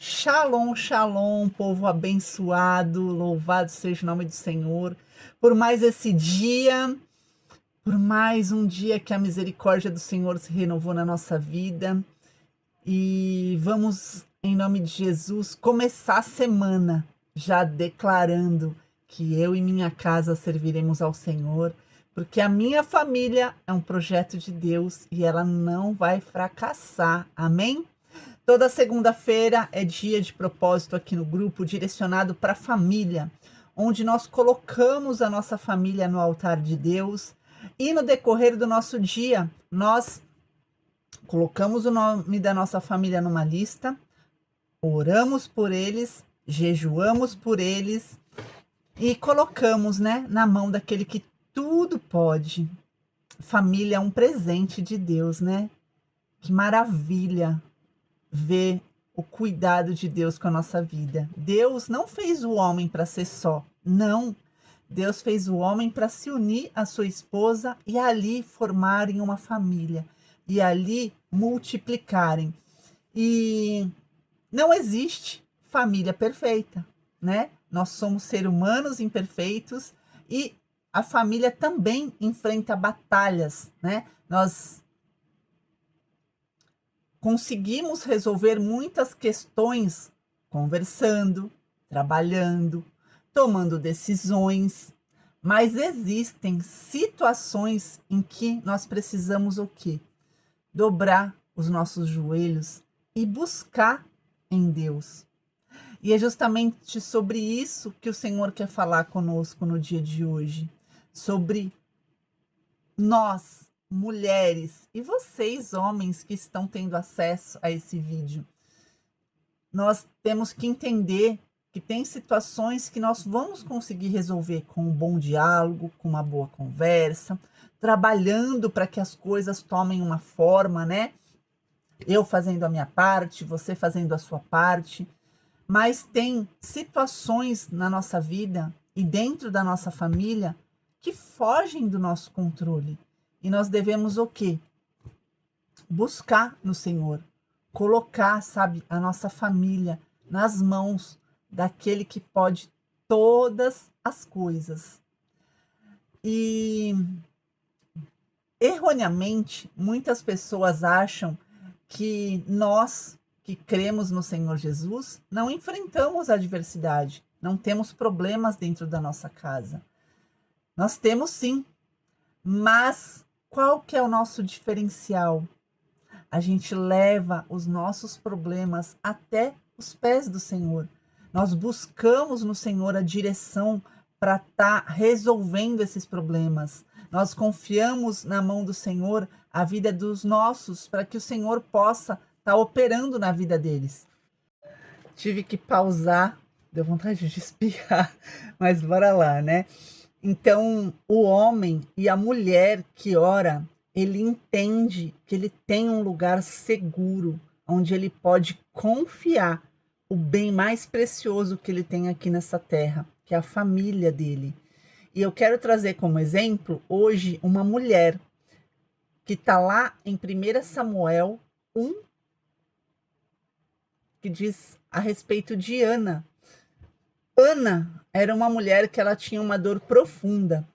Shalom, shalom, povo abençoado, louvado seja o nome do Senhor, por mais esse dia, por mais um dia que a misericórdia do Senhor se renovou na nossa vida. E vamos, em nome de Jesus, começar a semana já declarando que eu e minha casa serviremos ao Senhor, porque a minha família é um projeto de Deus e ela não vai fracassar. Amém? Toda segunda-feira é dia de propósito aqui no grupo, direcionado para a família, onde nós colocamos a nossa família no altar de Deus e no decorrer do nosso dia, nós colocamos o nome da nossa família numa lista, oramos por eles, jejuamos por eles e colocamos, né, na mão daquele que tudo pode. Família é um presente de Deus, né? Que maravilha ver o cuidado de Deus com a nossa vida. Deus não fez o homem para ser só, não. Deus fez o homem para se unir à sua esposa e ali formarem uma família e ali multiplicarem. E não existe família perfeita, né? Nós somos seres humanos imperfeitos e a família também enfrenta batalhas, né? Nós conseguimos resolver muitas questões conversando, trabalhando, tomando decisões, mas existem situações em que nós precisamos o quê? Dobrar os nossos joelhos e buscar em Deus. E é justamente sobre isso que o Senhor quer falar conosco no dia de hoje, sobre nós, mulheres, e vocês, homens, que estão tendo acesso a esse vídeo. Nós temos que entender que tem situações que nós vamos conseguir resolver com um bom diálogo, com uma boa conversa, trabalhando para que as coisas tomem uma forma, né? Eu fazendo a minha parte, você fazendo a sua parte. Mas tem situações na nossa vida e dentro da nossa família que fogem do nosso controle. E nós devemos o quê? Buscar no Senhor, colocar, sabe, a nossa família nas mãos daquele que pode todas as coisas. E erroneamente, muitas pessoas acham que nós que cremos no Senhor Jesus não enfrentamos adversidade, não temos problemas dentro da nossa casa. Nós temos sim, mas qual que é o nosso diferencial? A gente leva os nossos problemas até os pés do Senhor. Nós buscamos no Senhor a direção para estar resolvendo esses problemas. Nós confiamos na mão do Senhor a vida dos nossos, para que o Senhor possa estar operando na vida deles. Tive que pausar, deu vontade de espirrar, mas bora lá, né? Então, o homem e a mulher que ora, ele entende que ele tem um lugar seguro, onde ele pode confiar o bem mais precioso que ele tem aqui nessa terra, que é a família dele. E eu quero trazer como exemplo, hoje, uma mulher que está lá em 1 Samuel 1, que diz a respeito de Ana. Ana era uma mulher que ela tinha uma dor profunda.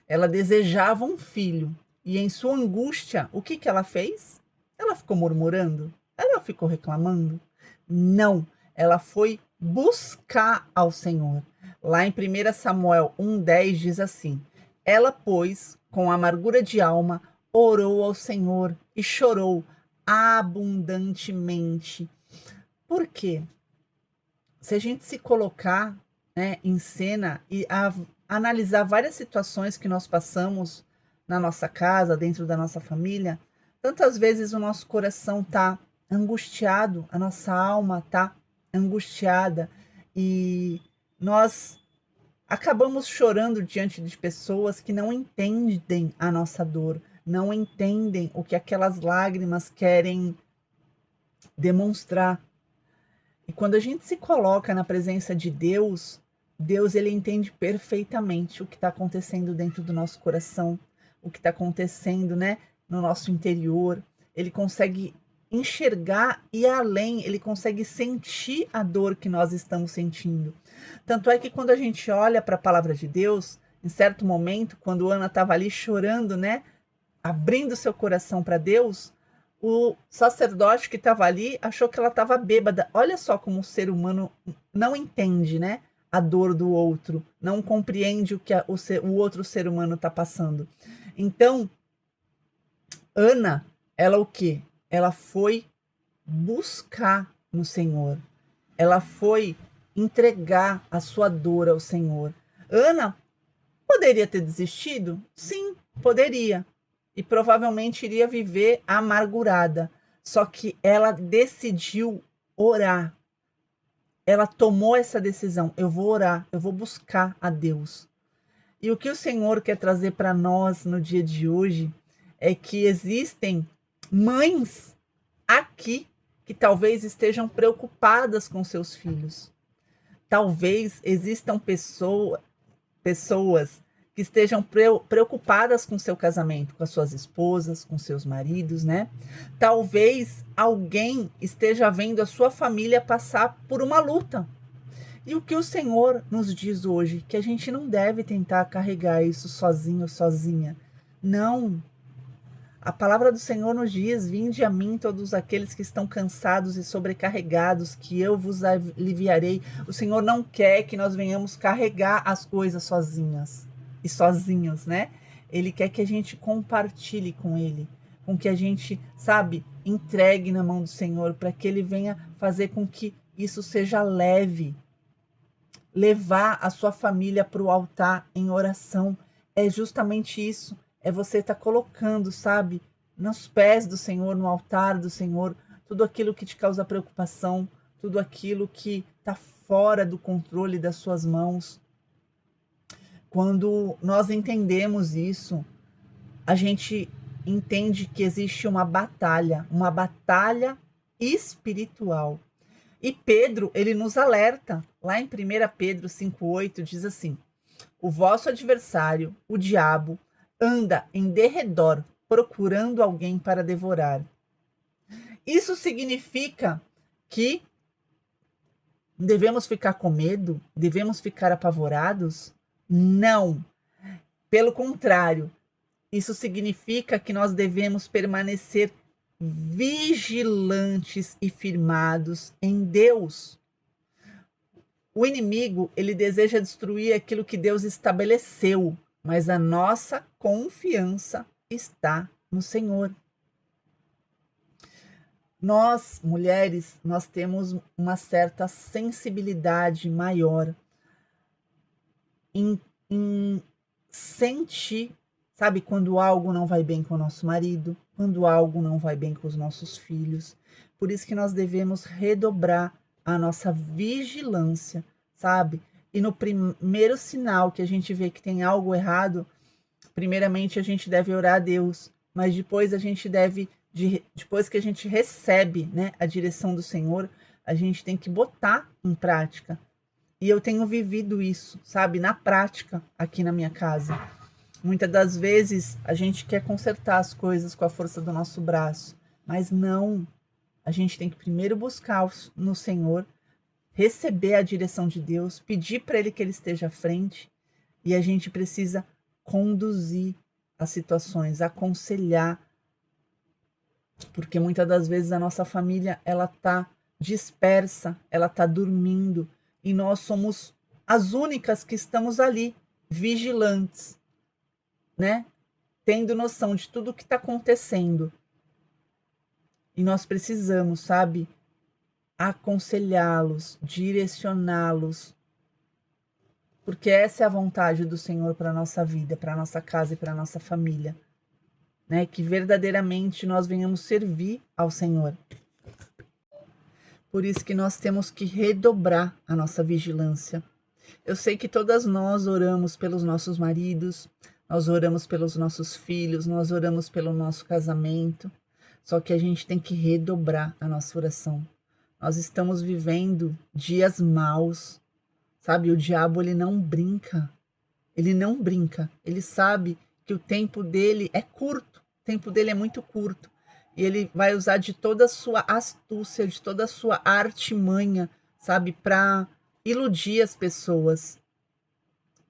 Ela desejava um filho. E em sua angústia, o que ela fez? Ela ficou murmurando? Ela ficou reclamando? Não, ela foi buscar ao Senhor. Lá em 1 Samuel 1,10 diz assim: ela, pois, com amargura de alma, orou ao Senhor e chorou abundantemente. Por quê? Se a gente se colocar, né, em cena e analisar várias situações que nós passamos na nossa casa, dentro da nossa família, tantas vezes o nosso coração está angustiado, a nossa alma está angustiada e nós acabamos chorando diante de pessoas que não entendem a nossa dor, não entendem o que aquelas lágrimas querem demonstrar. E quando a gente se coloca na presença de Deus, Deus ele entende perfeitamente o que está acontecendo dentro do nosso coração, o que está acontecendo, né, no nosso interior. Ele consegue enxergar e ir além, ele consegue sentir a dor que nós estamos sentindo. Tanto é que quando a gente olha para a palavra de Deus, em certo momento, quando Ana estava ali chorando, né, abrindo seu coração para Deus, o sacerdote que estava ali achou que ela estava bêbada. Olha só como o ser humano não entende, né, a dor do outro, não compreende o que o outro ser humano está passando. Então, Ana, ela o quê? Ela foi buscar no Senhor. Ela foi entregar a sua dor ao Senhor. Ana poderia ter desistido? Sim, poderia. E provavelmente iria viver amargurada. Só que ela decidiu orar. Ela tomou essa decisão. Eu vou orar, eu vou buscar a Deus. E o que o Senhor quer trazer para nós no dia de hoje é que existem mães aqui que talvez estejam preocupadas com seus filhos. Talvez existam pessoas que estejam preocupadas com seu casamento, com as suas esposas, com seus maridos, né? Talvez alguém esteja vendo a sua família passar por uma luta. E o que o Senhor nos diz hoje? Que a gente não deve tentar carregar isso sozinho, sozinha. Não. A palavra do Senhor nos diz: vinde a mim todos aqueles que estão cansados e sobrecarregados, que eu vos aliviarei. O Senhor não quer que nós venhamos carregar as coisas sozinhas e sozinhos, né? Ele quer que a gente compartilhe com Ele, com que a gente, sabe, entregue na mão do Senhor, para que Ele venha fazer com que isso seja leve. Levar a sua família para o altar em oração é justamente isso. É você estar colocando, sabe, nos pés do Senhor, no altar do Senhor, tudo aquilo que te causa preocupação, tudo aquilo que está fora do controle das suas mãos. Quando nós entendemos isso, a gente entende que existe uma batalha espiritual. E Pedro, ele nos alerta, lá em 1 Pedro 5,8, diz assim: o vosso adversário, o diabo, anda em derredor, procurando alguém para devorar. Isso significa que devemos ficar com medo? Devemos ficar apavorados? Não. Pelo contrário, isso significa que nós devemos permanecer vigilantes e firmados em Deus. O inimigo, ele deseja destruir aquilo que Deus estabeleceu, mas a nossa confiança está no Senhor. Nós, mulheres, nós temos uma certa sensibilidade maior em sentir, sabe, quando algo não vai bem com o nosso marido, quando algo não vai bem com os nossos filhos. Por isso que nós devemos redobrar a nossa vigilância, sabe? E no primeiro sinal que a gente vê que tem algo errado, primeiramente a gente deve orar a Deus, mas depois a gente deve, depois que a gente recebe, né, a direção do Senhor, a gente tem que botar em prática. E eu tenho vivido isso, sabe, na prática aqui na minha casa. Muitas das vezes a gente quer consertar as coisas com a força do nosso braço, mas não. A gente tem que primeiro buscar no Senhor, receber a direção de Deus, pedir para Ele que Ele esteja à frente, e a gente precisa conduzir as situações, aconselhar, porque muitas das vezes a nossa família, ela está dispersa, ela está dormindo, e nós somos as únicas que estamos ali, vigilantes, né? Tendo noção de tudo o que está acontecendo. E nós precisamos, sabe, aconselhá-los, direcioná-los, porque essa é a vontade do Senhor para a nossa vida, para a nossa casa e para a nossa família, né? Que verdadeiramente nós venhamos servir ao Senhor. Por isso que nós temos que redobrar a nossa vigilância. Eu sei que todas nós oramos pelos nossos maridos, nós oramos pelos nossos filhos, nós oramos pelo nosso casamento, só que a gente tem que redobrar a nossa oração. Nós estamos vivendo dias maus, sabe? O diabo, ele não brinca, ele sabe que o tempo dele é curto, o tempo dele é muito curto, e ele vai usar de toda a sua astúcia, de toda a sua artimanha, sabe, para iludir as pessoas,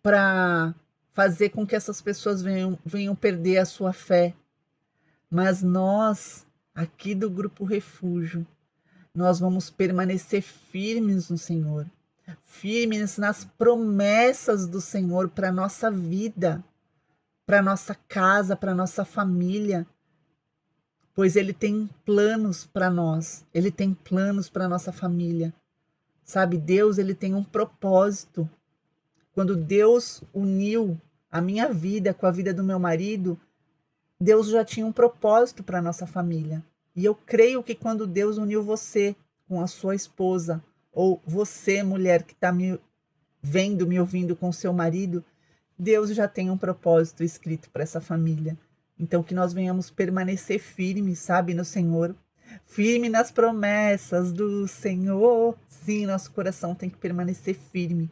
para fazer com que essas pessoas venham perder a sua fé. Mas nós, aqui do Grupo Refúgio, nós vamos permanecer firmes no Senhor, firmes nas promessas do Senhor para a nossa vida, para a nossa casa, para a nossa família, pois Ele tem planos para nós, Ele tem planos para a nossa família. Sabe, Deus, Ele tem um propósito. Quando Deus uniu a minha vida com a vida do meu marido, Deus já tinha um propósito para a nossa família. E eu creio que quando Deus uniu você com a sua esposa, ou você, mulher que está me vendo, me ouvindo com seu marido, Deus já tem um propósito escrito para essa família. Então, que nós venhamos permanecer firmes, sabe, no Senhor, firme nas promessas do Senhor. Sim, nosso coração tem que permanecer firme,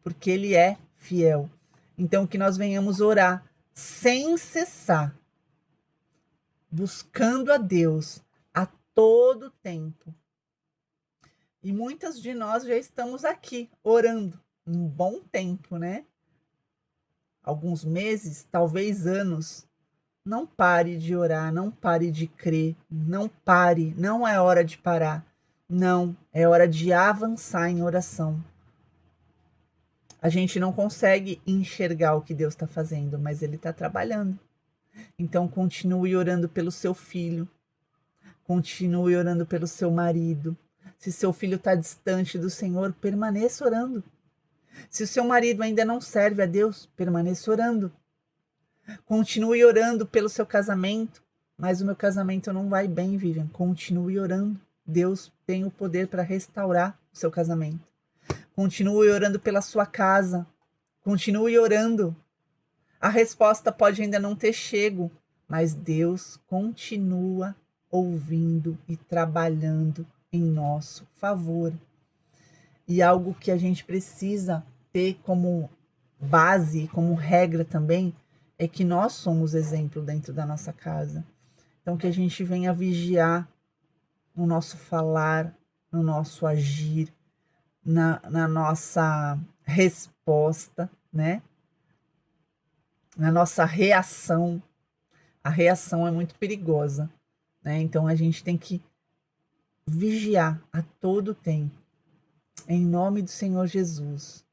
porque Ele é fiel. Então, que nós venhamos orar sem cessar, buscando a Deus a todo tempo. E muitas de nós já estamos aqui orando um bom tempo, né? Alguns meses, talvez anos. Não pare de orar, não pare de crer, não pare, não é hora de parar. Não, é hora de avançar em oração. A gente não consegue enxergar o que Deus está fazendo, mas Ele está trabalhando. Então, continue orando pelo seu filho, continue orando pelo seu marido. Se seu filho está distante do Senhor, permaneça orando. Se o seu marido ainda não serve a Deus, permaneça orando. Continue orando pelo seu casamento, mas o meu casamento não vai bem, Vivian. Continue orando. Deus tem o poder para restaurar o seu casamento. Continue orando pela sua casa. Continue orando. A resposta pode ainda não ter chego, mas Deus continua ouvindo e trabalhando em nosso favor. E algo que a gente precisa ter como base, como regra também, é que nós somos exemplo dentro da nossa casa. Então, que a gente venha vigiar no nosso falar, no nosso agir, na nossa resposta, né? Na nossa reação. A reação é muito perigosa, né? Então, a gente tem que vigiar a todo tempo. Em nome do Senhor Jesus.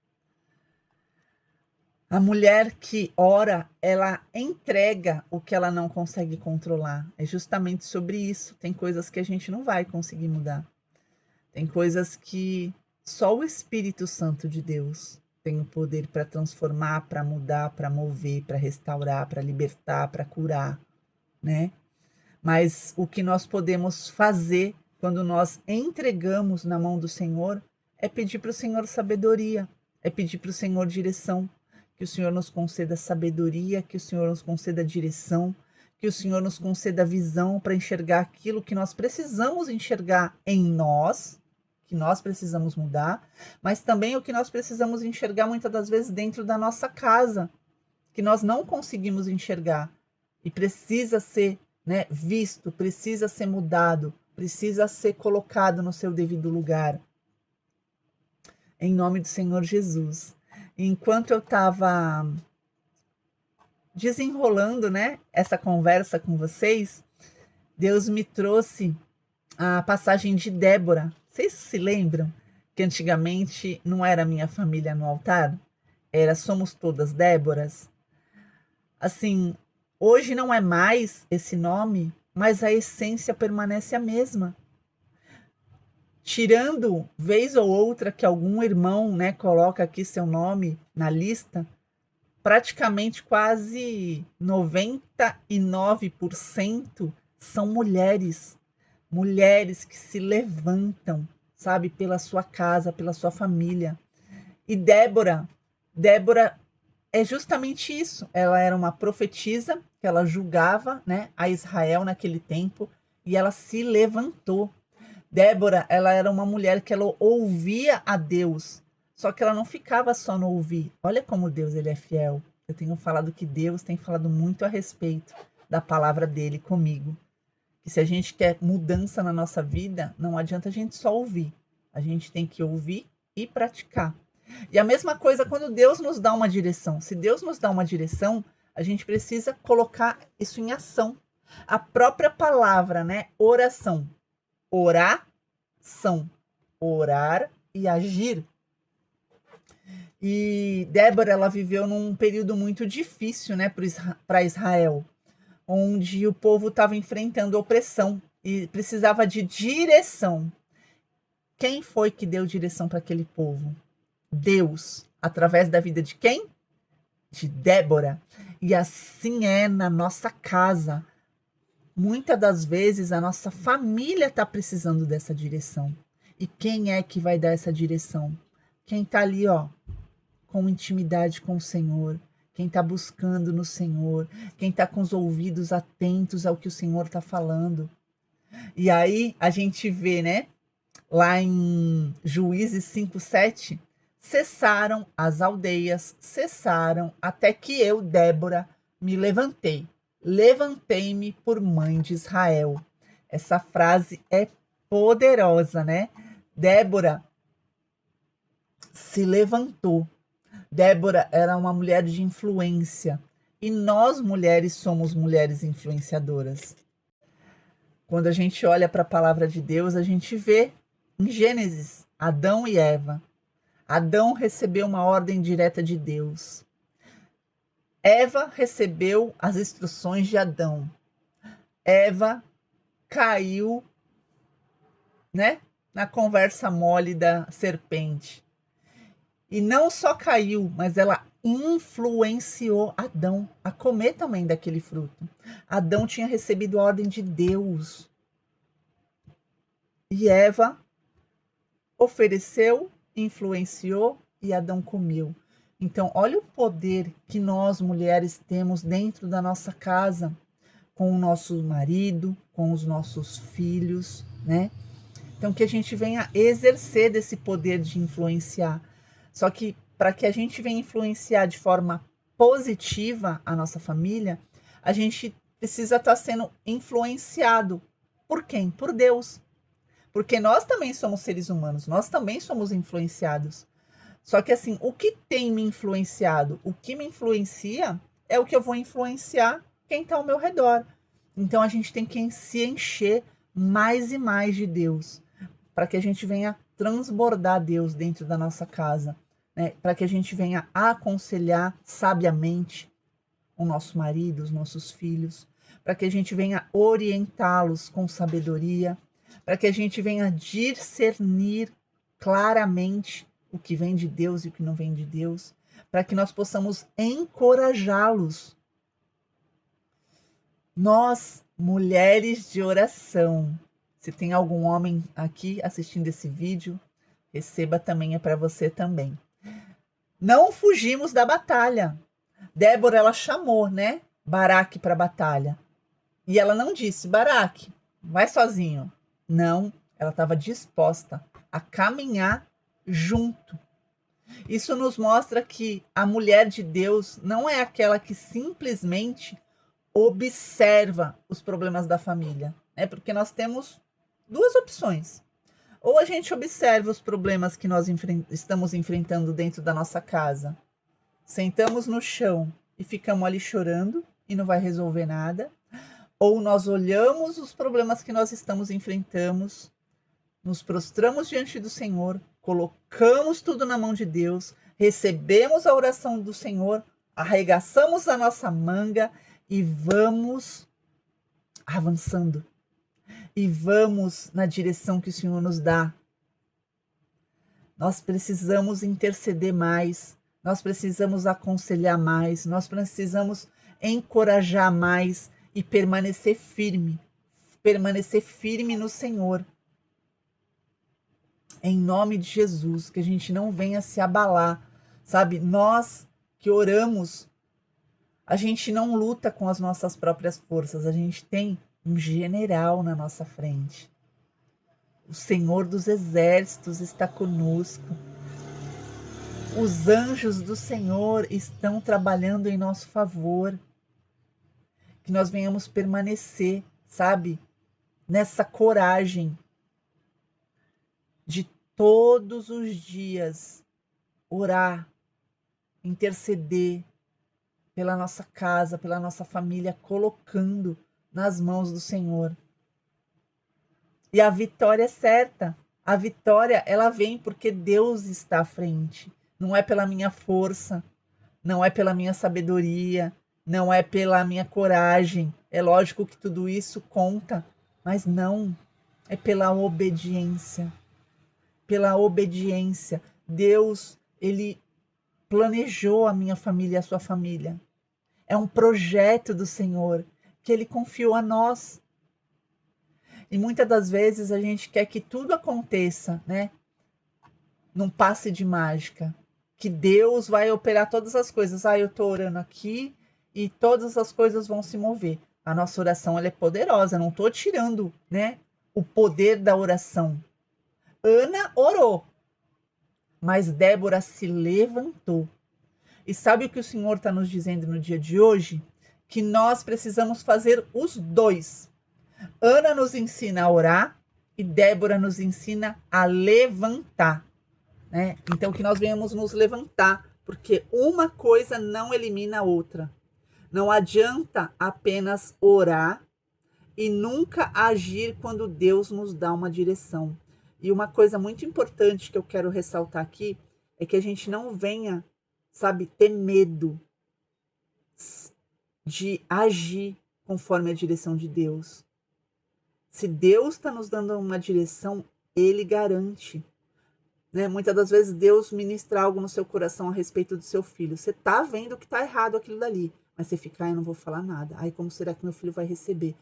A mulher que ora, ela entrega o que ela não consegue controlar. É justamente sobre isso. Tem coisas que a gente não vai conseguir mudar. Tem coisas que só o Espírito Santo de Deus tem o poder para transformar, para mudar, para mover, para restaurar, para libertar, para curar, né? Mas o que nós podemos fazer quando nós entregamos na mão do Senhor é pedir para o Senhor sabedoria, é pedir para o Senhor direção. Que o Senhor nos conceda sabedoria, que o Senhor nos conceda direção, que o Senhor nos conceda visão para enxergar aquilo que nós precisamos enxergar em nós, que nós precisamos mudar, mas também o que nós precisamos enxergar muitas das vezes dentro da nossa casa, que nós não conseguimos enxergar e precisa ser, né, visto, precisa ser mudado, precisa ser colocado no seu devido lugar. Em nome do Senhor Jesus. Enquanto eu estava desenrolando, né, essa conversa com vocês, Deus me trouxe a passagem de Débora. Vocês se lembram que antigamente não era minha família no altar? Era Somos Todas Déboras. Assim, hoje não é mais esse nome, mas a essência permanece a mesma. Tirando vez ou outra que algum irmão, né, coloca aqui seu nome na lista, praticamente quase 99% são mulheres. Mulheres que se levantam, sabe, pela sua casa, pela sua família. E Débora é justamente isso. Ela era uma profetisa, que ela julgava, né, a Israel naquele tempo, e ela se levantou. Débora, ela era uma mulher que ela ouvia a Deus, só que ela não ficava só no ouvir. Olha como Deus ele é fiel. Eu tenho falado que Deus tem falado muito a respeito da palavra dele comigo. Que se a gente quer mudança na nossa vida, não adianta a gente só ouvir. A gente tem que ouvir e praticar. E a mesma coisa quando Deus nos dá uma direção. Se Deus nos dá uma direção, a gente precisa colocar isso em ação. A própria palavra, né? Oração. Oração. Orar e agir. E Débora, ela viveu num período muito difícil, né, para Israel, onde o povo estava enfrentando opressão e precisava de direção. Quem foi que deu direção para aquele povo? Deus, através da vida de quem? De Débora. E assim é na nossa casa. Muitas das vezes a nossa família está precisando dessa direção. E quem é que vai dar essa direção? Quem está ali, ó, com intimidade com o Senhor, quem está buscando no Senhor, quem está com os ouvidos atentos ao que o Senhor está falando. E aí a gente vê, né, lá em Juízes 5:7, cessaram as aldeias, cessaram até que eu, Débora, me levantei. Levantei-me por mãe de Israel. Essa frase é poderosa, né? Débora se levantou. Débora era uma mulher de influência. E nós, mulheres, somos mulheres influenciadoras. Quando a gente olha para a palavra de Deus, a gente vê em Gênesis Adão e Eva. Adão recebeu uma ordem direta de Deus. Eva recebeu as instruções de Adão. Eva caiu, né, na conversa mole da serpente. E não só caiu, mas ela influenciou Adão a comer também daquele fruto. Adão tinha recebido a ordem de Deus. E Eva ofereceu, influenciou e Adão comeu. Então, olha o poder que nós, mulheres, temos dentro da nossa casa, com o nosso marido, com os nossos filhos, né? Então, que a gente venha exercer desse poder de influenciar. Só que, para que a gente venha influenciar de forma positiva a nossa família, a gente precisa estar sendo influenciado. Por quem? Por Deus. Porque nós também somos seres humanos, nós também somos influenciados. Só que assim, o que tem me influenciado? O que me influencia é o que eu vou influenciar quem está ao meu redor. Então a gente tem que se encher mais e mais de Deus, para que a gente venha transbordar Deus dentro da nossa casa, né? Para que a gente venha aconselhar sabiamente o nosso marido, os nossos filhos, para que a gente venha orientá-los com sabedoria, para que a gente venha discernir claramente o que vem de Deus e o que não vem de Deus, para que nós possamos encorajá-los. Nós, mulheres de oração, se tem algum homem aqui assistindo esse vídeo, receba também, é para você também. Não fugimos da batalha. Débora, ela chamou, né, Baraque para a batalha. E ela não disse, Baraque, vai sozinho. Não, ela estava disposta a caminhar junto. Isso nos mostra que a mulher de Deus não é aquela que simplesmente observa os problemas da família, né? Porque nós temos duas opções. Ou a gente observa os problemas que nós estamos enfrentando dentro da nossa casa, sentamos no chão e ficamos ali chorando e não vai resolver nada. Ou nós olhamos os problemas que nós estamos enfrentando, nos prostramos diante do Senhor, colocamos tudo na mão de Deus, recebemos a oração do Senhor, arregaçamos a nossa manga e vamos avançando. E vamos na direção que o Senhor nos dá. Nós precisamos interceder mais, nós precisamos aconselhar mais, nós precisamos encorajar mais e permanecer firme no Senhor. Em nome de Jesus, que a gente não venha se abalar, sabe? Nós que oramos, a gente não luta com as nossas próprias forças, a gente tem um general na nossa frente. O Senhor dos Exércitos está conosco. Os anjos do Senhor estão trabalhando em nosso favor. Que nós venhamos permanecer, sabe? nessa coragem de todos os dias orar, interceder pela nossa casa, pela nossa família, colocando nas mãos do Senhor. E a vitória é certa. A vitória, ela vem porque Deus está à frente. Não é pela minha força, não é pela minha sabedoria, não é pela minha coragem. É lógico que tudo isso conta, mas não. É pela obediência. Pela obediência. Deus, ele planejou a minha família e a sua família. É um projeto do Senhor que ele confiou a nós. E muitas das vezes a gente quer que tudo aconteça, né? Num passe de mágica. Que Deus vai operar todas as coisas. Eu tô orando aqui e todas as coisas vão se mover. A nossa oração, ela é poderosa. Não tô tirando, né? O poder da oração. Ana orou, mas Débora se levantou. E sabe o que o Senhor está nos dizendo no dia de hoje? Que nós precisamos fazer os dois. Ana nos ensina a orar e Débora nos ensina a levantar, né? Então que nós venhamos nos levantar, porque uma coisa não elimina a outra. Não adianta apenas orar e nunca agir quando Deus nos dá uma direção. E uma coisa muito importante que eu quero ressaltar aqui é que a gente não venha, sabe, ter medo de agir conforme a direção de Deus. Se Deus está nos dando uma direção, Ele garante. Né? Muitas das vezes Deus ministra algo no seu coração a respeito do seu filho. Você está vendo que está errado aquilo dali, mas você fica, eu não vou falar nada. Como será que meu filho vai receber?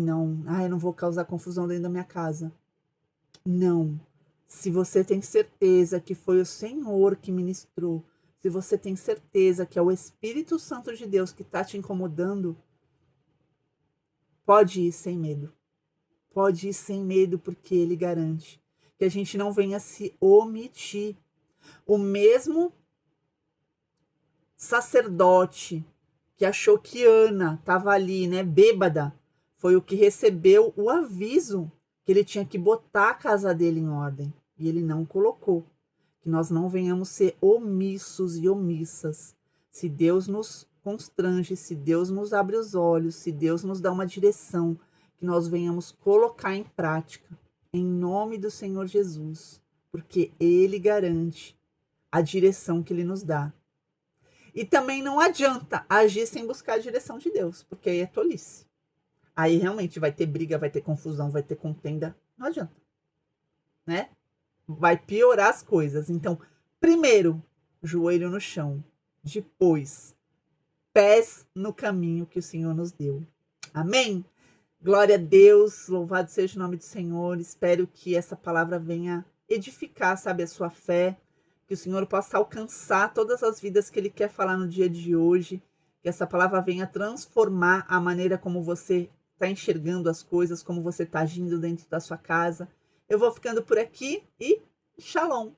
Não. Eu não vou causar confusão dentro da minha casa. Não. Se você tem certeza que foi o Senhor que ministrou, se você tem certeza que é o Espírito Santo de Deus que está te incomodando, pode ir sem medo. Pode ir sem medo, porque Ele garante que a gente não venha se omitir. O mesmo sacerdote que achou que Ana estava ali, né, bêbada, foi o que recebeu o aviso que ele tinha que botar a casa dele em ordem. E ele não colocou. Que nós não venhamos ser omissos e omissas. Se Deus nos constrange, se Deus nos abre os olhos, se Deus nos dá uma direção, que nós venhamos colocar em prática, em nome do Senhor Jesus, porque Ele garante a direção que Ele nos dá. E também não adianta agir sem buscar a direção de Deus, porque aí é tolice. Aí realmente vai ter briga, vai ter confusão, vai ter contenda, não adianta, né? Vai piorar as coisas. Então, primeiro, joelho no chão, depois, pés no caminho que o Senhor nos deu. Amém? Glória a Deus, louvado seja o nome do Senhor. Espero que essa palavra venha edificar, sabe, a sua fé, que o Senhor possa alcançar todas as vidas que Ele quer falar no dia de hoje, que essa palavra venha transformar a maneira como você está enxergando as coisas, como você está agindo dentro da sua casa. Eu vou ficando por aqui e shalom!